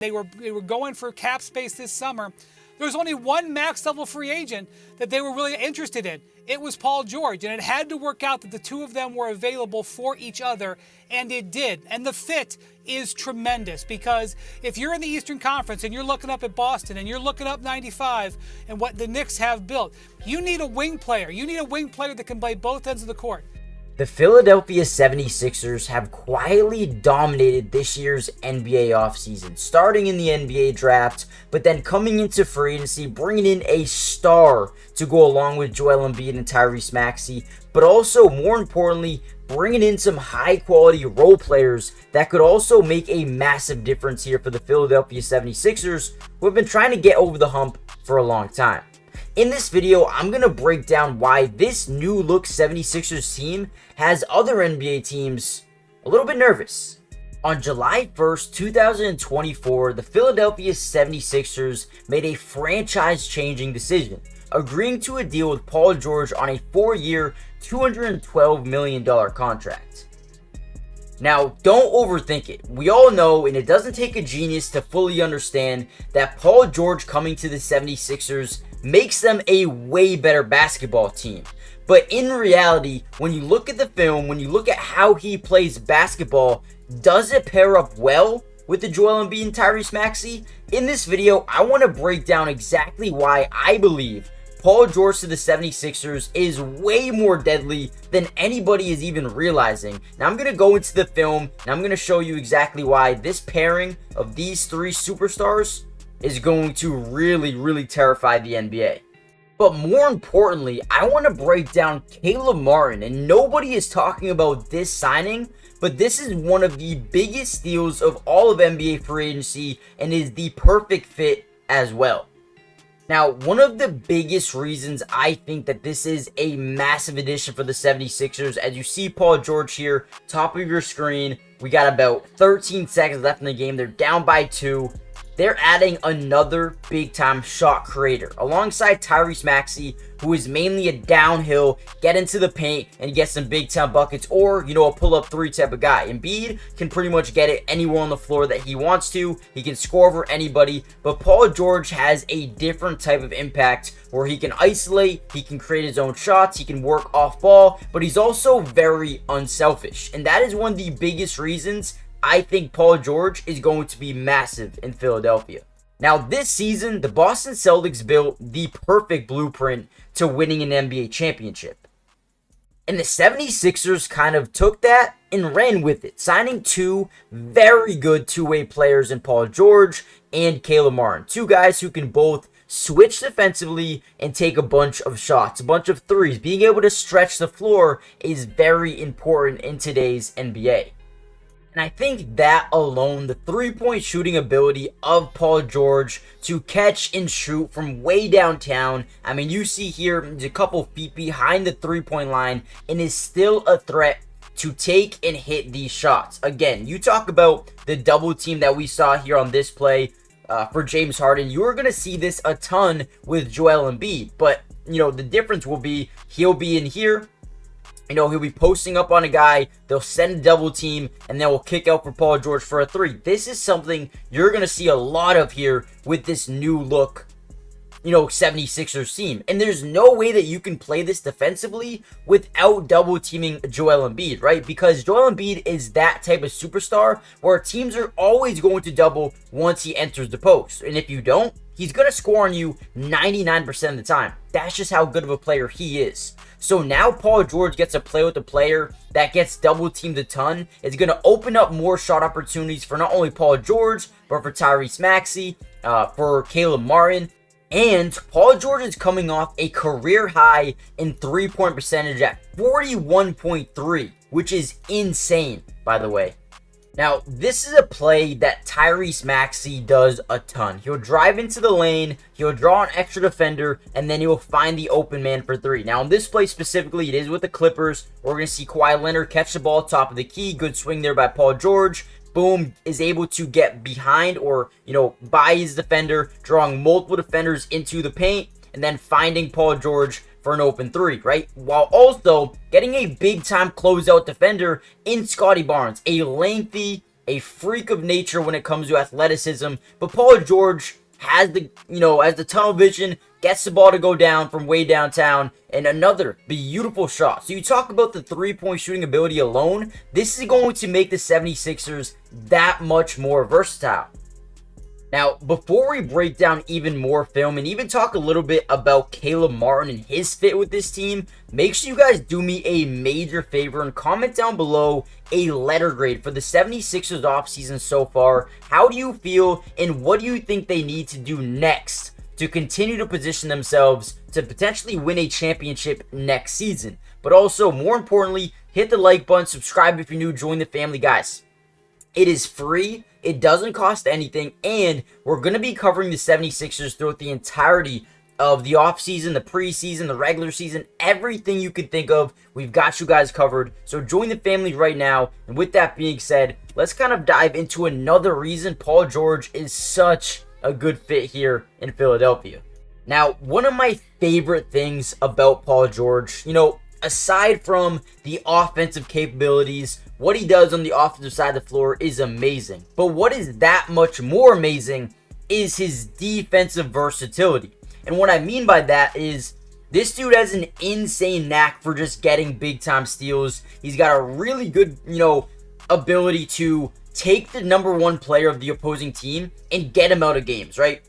They were going for cap space this summer. There was only one max level free agent that they were really interested in. It was Paul George, and it had to work out that the two of them were available for each other, and it did. And the fit is tremendous, because if you're in the Eastern Conference and you're looking up at Boston and you're looking up 95 and what the Knicks have built, you need a wing player. You need a wing player that can play both ends of the court. The Philadelphia 76ers have quietly dominated this year's NBA offseason, starting in the NBA draft, but then coming into free agency, bringing in a star to go along with Joel Embiid and Tyrese Maxey, but also, more importantly, bringing in some high-quality role players that could also make a massive difference here for the Philadelphia 76ers, who have been trying to get over the hump for a long time. In this video, I'm going to break down why this new look 76ers team has other NBA teams a little bit nervous. On July 1st, 2024, the Philadelphia 76ers made a franchise-changing decision, agreeing to a deal with Paul George on a 4-year, $212 million contract. Now, don't overthink it. We all know, and it doesn't take a genius to fully understand, that Paul George coming to the 76ers makes them a way better basketball team. But in reality, when you look at the film, when you look at how he plays basketball, does it pair up well with the Joel Embiid and Tyrese Maxey? In this video, I want to break down exactly why I believe Paul George to the 76ers is way more deadly than anybody is even realizing. Now I'm going to go into the film and I'm going to show you exactly why this pairing of these three superstars is going to really terrify the NBA. But more importantly, I want to break down Caleb Martin, and nobody is talking about this signing, but this is one of the biggest steals of all of NBA free agency and is the perfect fit as well. Now, one of the biggest reasons I think that this is a massive addition for the 76ers, as you see Paul George here, top of your screen, we got about 13 seconds left in the game. They're down by 2. They're adding another big-time shot creator alongside Tyrese Maxey, who is mainly a downhill, get into the paint and get some big-time buckets, or, a pull-up 3 type of guy. Embiid can pretty much get it anywhere on the floor that he wants to. He can score over anybody, but Paul George has a different type of impact where he can isolate, he can create his own shots, he can work off ball, but he's also very unselfish. And that is one of the biggest reasons I think Paul George is going to be massive in Philadelphia. Now, this season, the Boston Celtics built the perfect blueprint to winning an NBA championship. And the 76ers kind of took that and ran with it, signing two very good two-way players in Paul George and Caleb Martin. Two guys who can both switch defensively and take a bunch of shots, a bunch of threes. Being able to stretch the floor is very important in today's NBA. And I think that alone, the three-point shooting ability of Paul George to catch and shoot from way downtown. I mean, you see here, he's a couple feet behind the three-point line and is still a threat to take and hit these shots. Again, you talk about the double team that we saw here on this play for James Harden. You're going to see this a ton with Joel Embiid. But, the difference will be he'll be in here. He'll be posting up on a guy, they'll send a double team, and then we'll kick out for Paul George for a 3. This is something you're going to see a lot of here with this new look, 76ers team. And there's no way that you can play this defensively without double teaming Joel Embiid, right? Because Joel Embiid is that type of superstar where teams are always going to double once he enters the post. And if you don't, he's going to score on you 99% of the time. That's just how good of a player he is. So now Paul George gets to play with a player that gets double teamed a ton. It's going to open up more shot opportunities for not only Paul George, but for Tyrese Maxey, for Caleb Martin. And Paul George is coming off a career high in three-point percentage at 41.3, which is insane, by the way. Now, this is a play that Tyrese Maxey does a ton. He'll drive into the lane, he'll draw an extra defender, and then he'll find the open man for 3. Now, in this play specifically, it is with the Clippers. We're going to see Kawhi Leonard catch the ball top of the key. Good swing there by Paul George. Boom, is able to get behind or, by his defender, drawing multiple defenders into the paint, and then finding Paul George for an open 3, right? While also getting a big-time closeout defender in Scottie Barnes, a lengthy, a freak of nature when it comes to athleticism, but Paul George has the tunnel vision, gets the ball to go down from way downtown, and another beautiful shot. So you talk about the three-point shooting ability alone, this is going to make the 76ers that much more versatile. Now, before we break down even more film and even talk a little bit about Caleb Martin and his fit with this team, make sure you guys do me a major favor and comment down below a letter grade for the 76ers offseason so far. How do you feel and what do you think they need to do next to continue to position themselves to potentially win a championship next season? But also, more importantly, hit the like button, subscribe if you're new, join the family, guys. It is free, it doesn't cost anything, and we're going to be covering the 76ers throughout the entirety of the offseason, the preseason, the regular season, everything you can think of. We've got you guys covered, so join the family right now. And with that being said, let's kind of dive into another reason Paul George is such a good fit here in Philadelphia. Now, one of my favorite things about Paul George, aside from the offensive capabilities, what he does on the offensive side of the floor is amazing. But what is that much more amazing is his defensive versatility. And what I mean by that is this dude has an insane knack for just getting big time steals. He's got a really good, ability to take the number one player of the opposing team and get him out of games, right?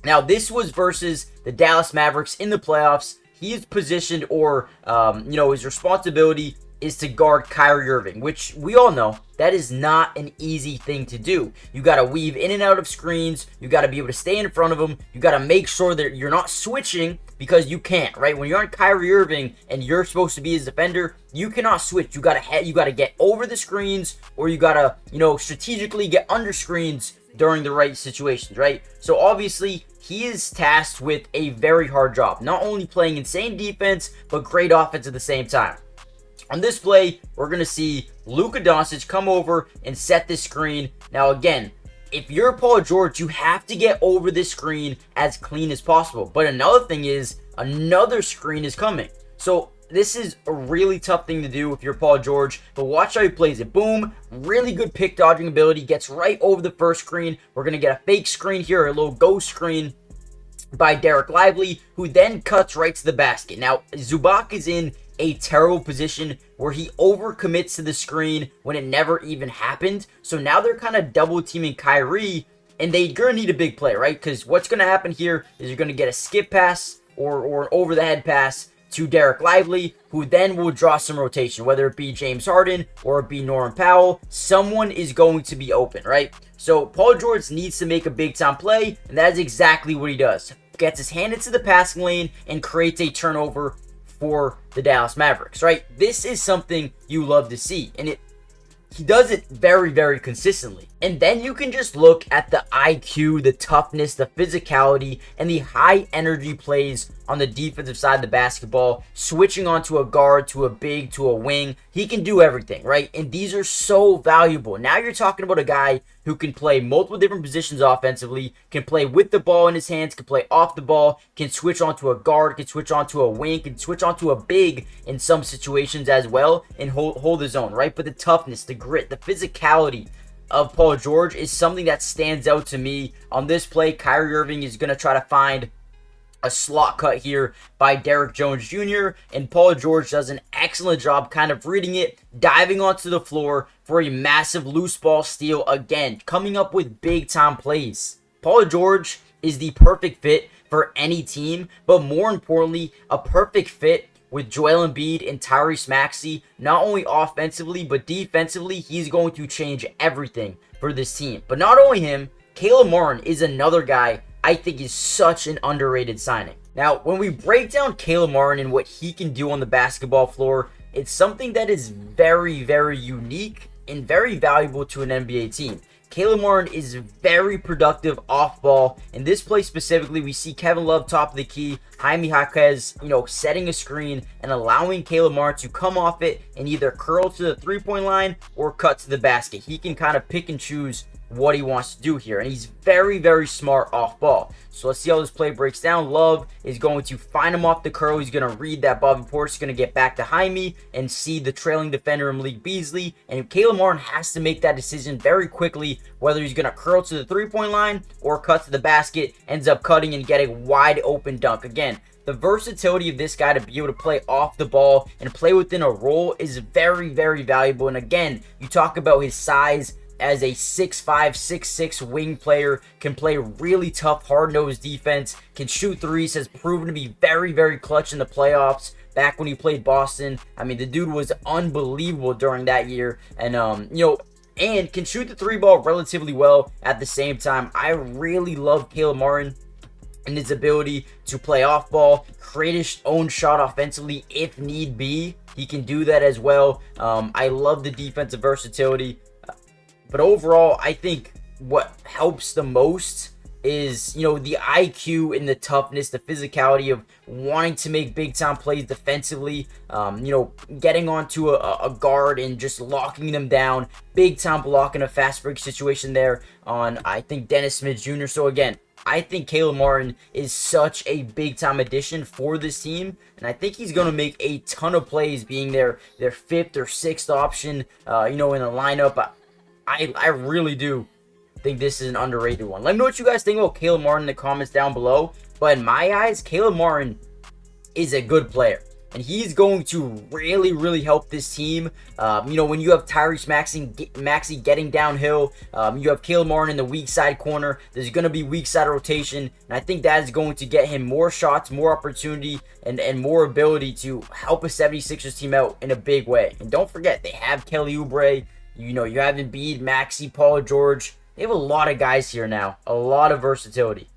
Now, this was versus the Dallas Mavericks in the playoffs. He is positioned, or, his responsibility is to guard Kyrie Irving, which we all know that is not an easy thing to do. You got to weave in and out of screens. You got to be able to stay in front of him. You got to make sure that you're not switching because you can't, right? When you're on Kyrie Irving and you're supposed to be his defender, you cannot switch. You got to get over the screens, or you got to, strategically get under screens during the right situations, right? So obviously, he is tasked with a very hard job, not only playing insane defense, but great offense at the same time. On this play, we're going to see Luka Doncic come over and set this screen. Now again, if you're Paul George, you have to get over this screen as clean as possible. But another thing is, another screen is coming. So this is a really tough thing to do if you're Paul George, but watch how he plays it. Boom, really good pick dodging ability, gets right over the first screen. We're going to get a fake screen here, a little ghost screen by Dereck Lively, who then cuts right to the basket. Now, Zubac is in a terrible position where he overcommits to the screen when it never even happened. So now they're kind of double teaming Kyrie, and they're going to need a big play, right? Because what's going to happen here is you're going to get a skip pass or an over the head pass to Dereck Lively, who then will draw some rotation, whether it be James Harden or it be Norman Powell. Someone is going to be open, right? So Paul George needs to make a big time play, and that is exactly what he does. Gets his hand into the passing lane and creates a turnover for the Dallas Mavericks, right? This is something you love to see, and he does it very, very consistently. And then you can just look at the IQ, the toughness, the physicality, and the high energy plays on the defensive side of the basketball, switching onto a guard, to a big, to a wing. He can do everything, right? And these are so valuable. Now you're talking about a guy who can play multiple different positions offensively, can play with the ball in his hands, can play off the ball, can switch onto a guard, can switch onto a wing, can switch onto a big in some situations as well, and hold his own, right? But the toughness, the grit, the physicality of Paul George is something that stands out to me. On this play, Kyrie Irving is going to try to find a slot cut here by Derrick Jones Jr., and Paul George does an excellent job kind of reading it, diving onto the floor for a massive loose ball steal again, coming up with big time plays. Paul George is the perfect fit for any team, but more importantly, a perfect fit with Joel Embiid and Tyrese Maxey. Not only offensively, but defensively, he's going to change everything for this team. But not only him, Caleb Martin is another guy I think is such an underrated signing. Now, when we break down Caleb Martin and what he can do on the basketball floor, it's something that is very, very unique and very valuable to an NBA team. Caleb Martin is very productive off ball. In this play specifically, we see Kevin Love top of the key, Jaime Jaquez, setting a screen and allowing Caleb Martin to come off it and either curl to the three-point line or cut to the basket. He can kind of pick and choose what he wants to do here. And he's very, very smart off ball. So let's see how this play breaks down. Love is going to find him off the curl. He's going to read that Bobby Portis is going to get back to Jaime and see the trailing defender in Malik Beasley. And Caleb Martin has to make that decision very quickly, whether he's going to curl to the three-point line or cut to the basket, ends up cutting and getting a wide open dunk. Again, the versatility of this guy to be able to play off the ball and play within a role is very, very valuable. And again, you talk about his size as a 6'5", 6'6" wing player, can play really tough, hard-nosed defense, can shoot threes, has proven to be very, very clutch in the playoffs. Back when he played Boston, I mean, the dude was unbelievable during that year. And, and can shoot the three ball relatively well at the same time. I really love Caleb Martin and his ability to play off ball, create his own shot offensively if need be. He can do that as well. I love the defensive versatility. But overall, I think what helps the most is, the IQ and the toughness, the physicality of wanting to make big-time plays defensively, getting onto a guard and just locking them down, big-time block in a fast break situation there on, I think, Dennis Smith Jr. So again, I think Caleb Martin is such a big-time addition for this team, and I think he's going to make a ton of plays being their fifth or sixth option, in the lineup. I really do think this is an underrated one. Let me know what you guys think about Caleb Martin in the comments down below. But in my eyes, Caleb Martin is a good player. And he's going to really, really help this team. When you have Tyrese Maxey getting downhill, you have Caleb Martin in the weak side corner. There's going to be weak side rotation. And I think that is going to get him more shots, more opportunity, and more ability to help a 76ers team out in a big way. And don't forget, they have Kelly Oubre. You have Embiid, Maxey, Paul George. They have a lot of guys here now. A lot of versatility.